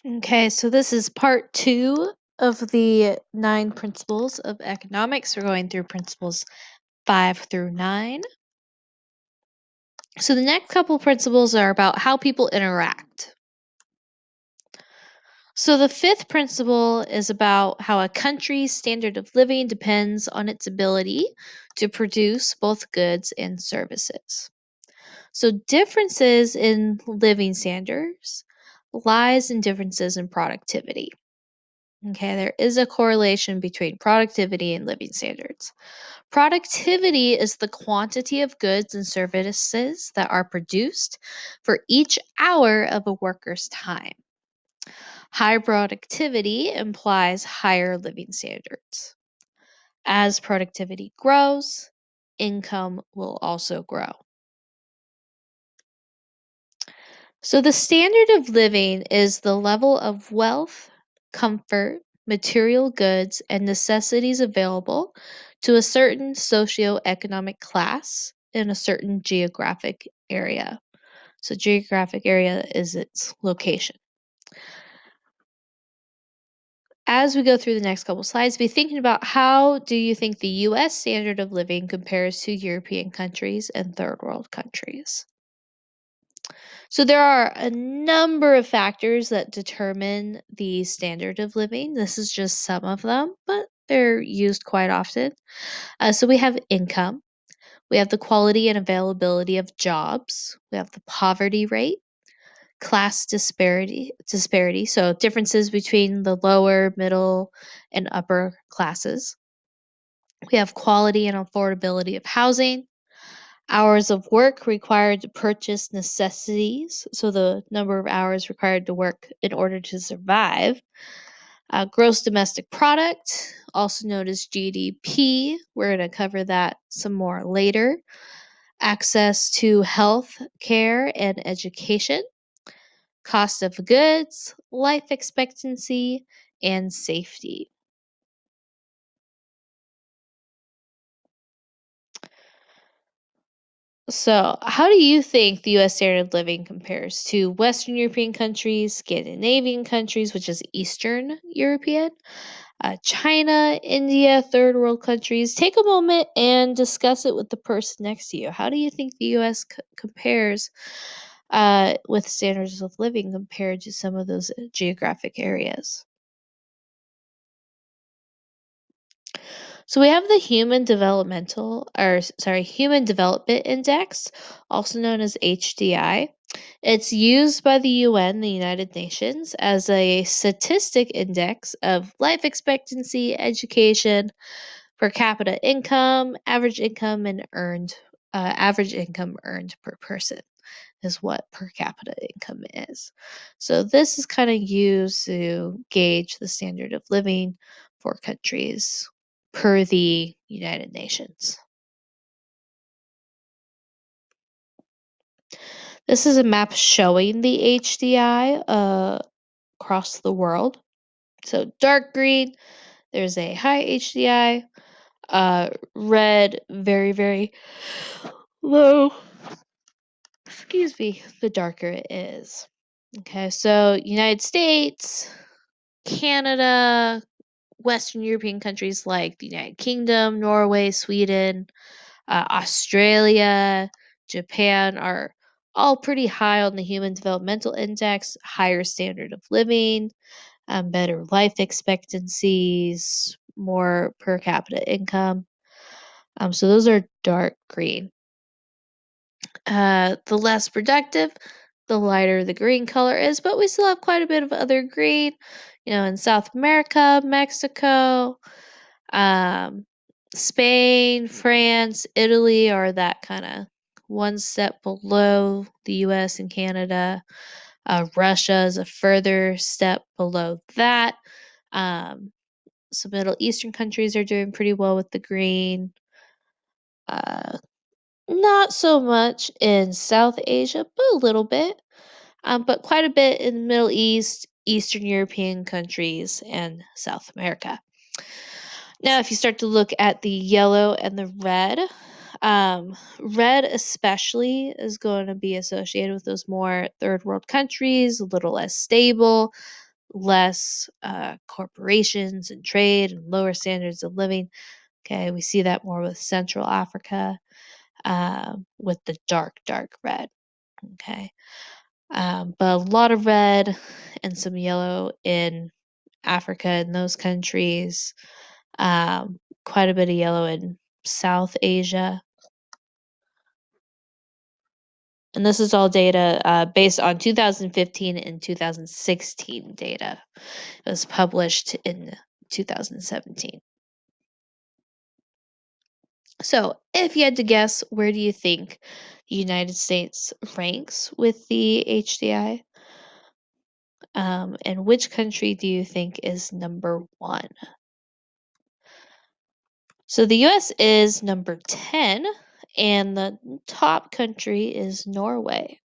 Okay, so this is part two of the nine principles of economics. We're going through principles five through nine. So the next couple principles are about how people interact. So the fifth principle is about how a country's standard of living depends on its ability to produce both goods and services. So differences in living standards lies in differences in productivity. Okay, there is a correlation between productivity and living standards. Productivity is the quantity of goods and services that are produced for each hour of a worker's time. High productivity implies higher living standards. As productivity grows, income will also grow. So, the standard of living is the level of wealth, comfort, material goods, and necessities available to a certain socioeconomic class in a certain geographic area. So, geographic area is its location. As we go through the next couple slides, be thinking about how do you think the US standard of living compares to European countries and third world countries? So there are a number of factors that determine the standard of living. This is just some of them, but they're used quite often. So we have income, we have the quality and availability of jobs, we have the poverty rate, class disparity, so differences between the lower, middle, and upper classes. We have quality and affordability of housing, hours of work required to purchase necessities, so the number of hours required to work in order to survive. Gross domestic product, also known as GDP. We're going to cover that some more later. Access to health care and education, cost of goods, life expectancy, and safety. So, how do you think the US standard of living compares to Western European countries, Scandinavian countries, which is Eastern European, China, India, third world countries? Take a moment and discuss it with the person next to you. How do you think the US compares with standards of living compared to some of those geographic areas? So we have the Human Development Index, also known as HDI. It's used by the UN, the United Nations, as a statistic index of life expectancy, education, per capita income, average income earned per person is what per capita income is. So this is kind of used to gauge the standard of living for countries per the United Nations. This is a map showing the HDI across the world. So dark green, there's a high HDI. Red, very, very low. Excuse me, the darker it is. Okay, so United States, Canada, Western European countries like the United Kingdom, Norway, Sweden, Australia, Japan are all pretty high on the Human Developmental Index, higher standard of living, better life expectancies, more per capita income. So those are dark green. The less productive, the lighter the green color is, but we still have quite a bit of other green, in South America, Mexico, um, Spain, France, Italy are that kind of one step below the US and Canada. Russia is a further step below that. Um, some Middle Eastern countries are doing pretty well with the green. Uh, Not so much in South Asia, but a little bit. But quite a bit in the Middle East, Eastern European countries, and South America. Now, if you start to look at the yellow and the red especially is going to be associated with those more third world countries, a little less stable, less corporations and trade and lower standards of living. Okay, we see that more with Central Africa, with the dark red. Okay, but a lot of red and some yellow in Africa and those countries. Quite a bit of yellow in South Asia. And this is all data based on 2015 and 2016 data. It was published in 2017. So, if you had to guess, where do you think the United States ranks with the HDI? And which country do you think is number one? So, the US is number 10, and the top country is Norway.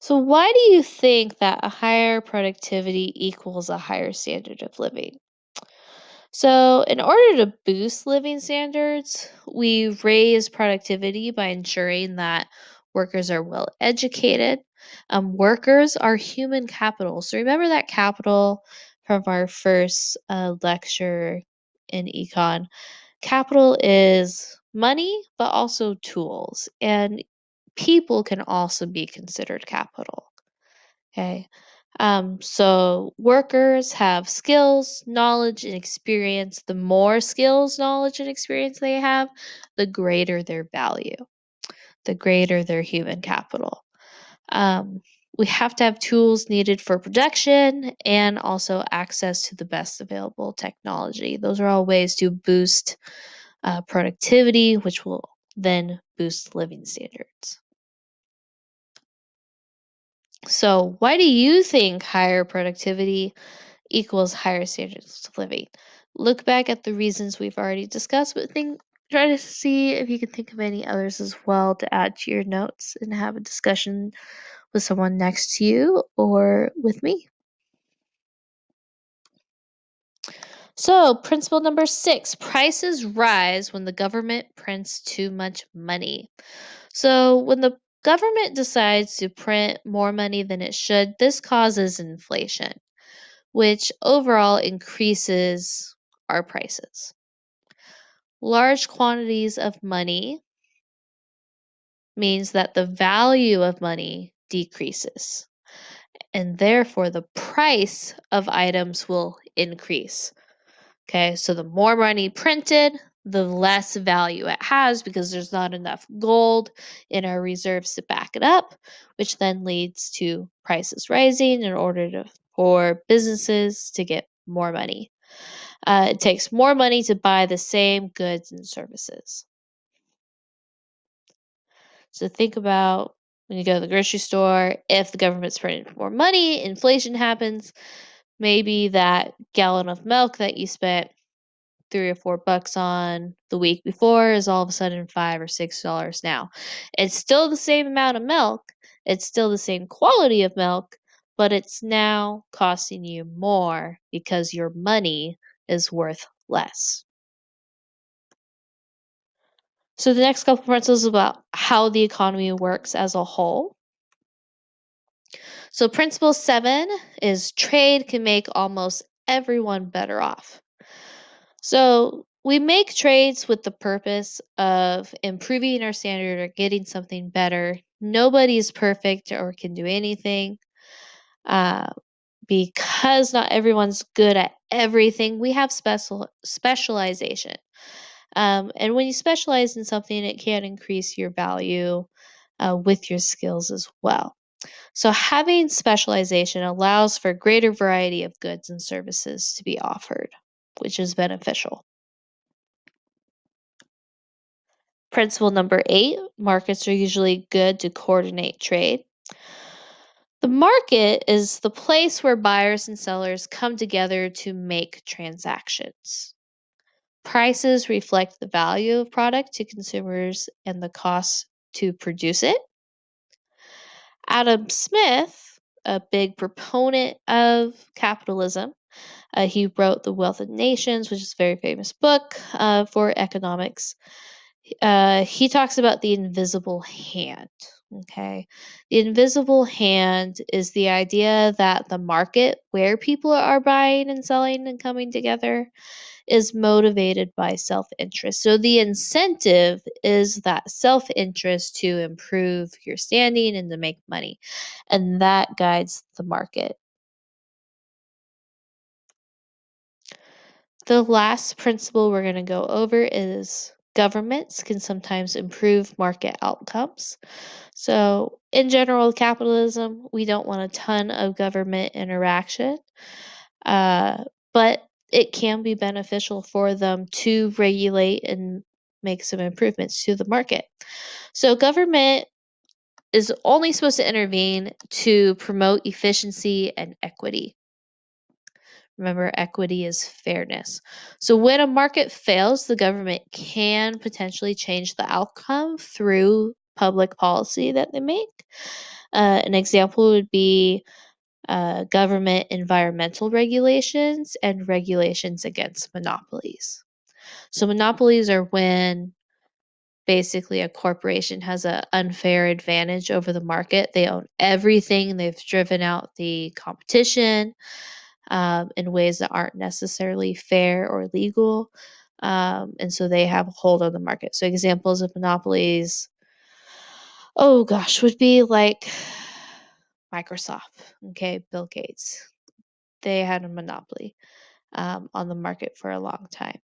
So, why do you think that a higher productivity equals a higher standard of living? So, in order to boost living standards, we raise productivity by ensuring that workers are well educated. Workers are human capital. So, remember that capital from our first lecture in econ. Capital is money, but also tools. And people can also be considered capital. Okay. So workers have skills, knowledge, and experience. The more skills, knowledge, and experience they have, the greater their value, the greater their human capital. Um, we have to have tools needed for production and also access to the best available technology. Those are all ways to boost productivity, which will then boost living standards. So, why do you think higher productivity equals higher standards of living? Look back at the reasons we've already discussed, but try to see if you can think of any others as well to add to your notes and have a discussion with someone next to you or with me. So, principle number 6, prices rise when the government prints too much money. So, when the government decides to print more money than it should, this causes inflation, which overall increases our prices. Large quantities of money means that the value of money decreases, and therefore the price of items will increase. Okay, so the more money printed, the less value it has because there's not enough gold in our reserves to back it up, which then leads to prices rising in order for businesses to get more money. It takes more money to buy the same goods and services. So think about when you go to the grocery store, if the government's printing more money, inflation happens. Maybe that gallon of milk that you spent 3 or 4 bucks on the week before is all of a sudden $5 or $6 now. It's still the same amount of milk, it's still the same quality of milk, but it's now costing you more because your money is worth less. So the next couple principles is about how the economy works as a whole. So principle 7 is trade can make almost everyone better off. So we make trades with the purpose of improving our standard or getting something better. Nobody is perfect or can do anything. Uh, because not everyone's good at everything, we have specialization. And when you specialize in something, it can increase your value with your skills as well. So, having specialization allows for greater variety of goods and services to be offered, which is beneficial. Principle number 8, markets are usually good to coordinate trade. The market is the place where buyers and sellers come together to make transactions. Prices reflect the value of product to consumers and the cost to produce it. Adam Smith, a big proponent of capitalism, he wrote The Wealth of Nations, which is a very famous book for economics. He talks about the invisible hand. Okay. The invisible hand is the idea that the market where people are buying and selling and coming together is motivated by self interest. So the incentive is that self interest to improve your standing and to make money. And that guides the market. The last principle we're going to go over is governments can sometimes improve market outcomes. So, in general, capitalism, we don't want a ton of government interaction, uh, but it can be beneficial for them to regulate and make some improvements to the market. So, government is only supposed to intervene to promote efficiency and equity. Remember, equity is fairness. So, when a market fails, the government can potentially change the outcome through public policy that they make. An example would be government environmental regulations and regulations against monopolies. So, monopolies are when basically a corporation has an unfair advantage over the market. They own everything, they've driven out the competition in ways that aren't necessarily fair or legal. And so they have a hold on the market. So, examples of monopolies, oh gosh, would be like Microsoft, okay, Bill Gates. They had a monopoly on the market for a long time.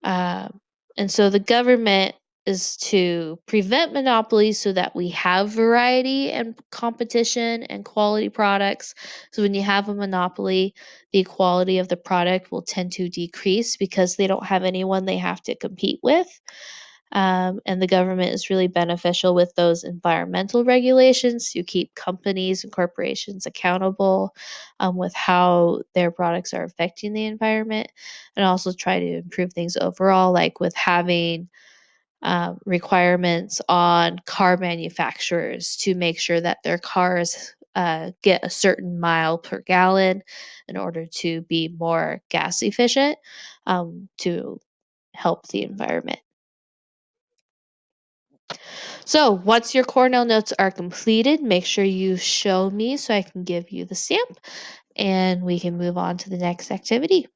Um, and so the government is to prevent monopolies so that we have variety and competition and quality products. So when you have a monopoly, the quality of the product will tend to decrease because they don't have anyone they have to compete with. And the government is really beneficial with those environmental regulations to keep companies and corporations accountable with how their products are affecting the environment, and also try to improve things overall, like with having requirements on car manufacturers to make sure that their cars get a certain mile per gallon in order to be more gas efficient to help the environment. So, once your Cornell notes are completed, make sure you show me so I can give you the stamp and we can move on to the next activity.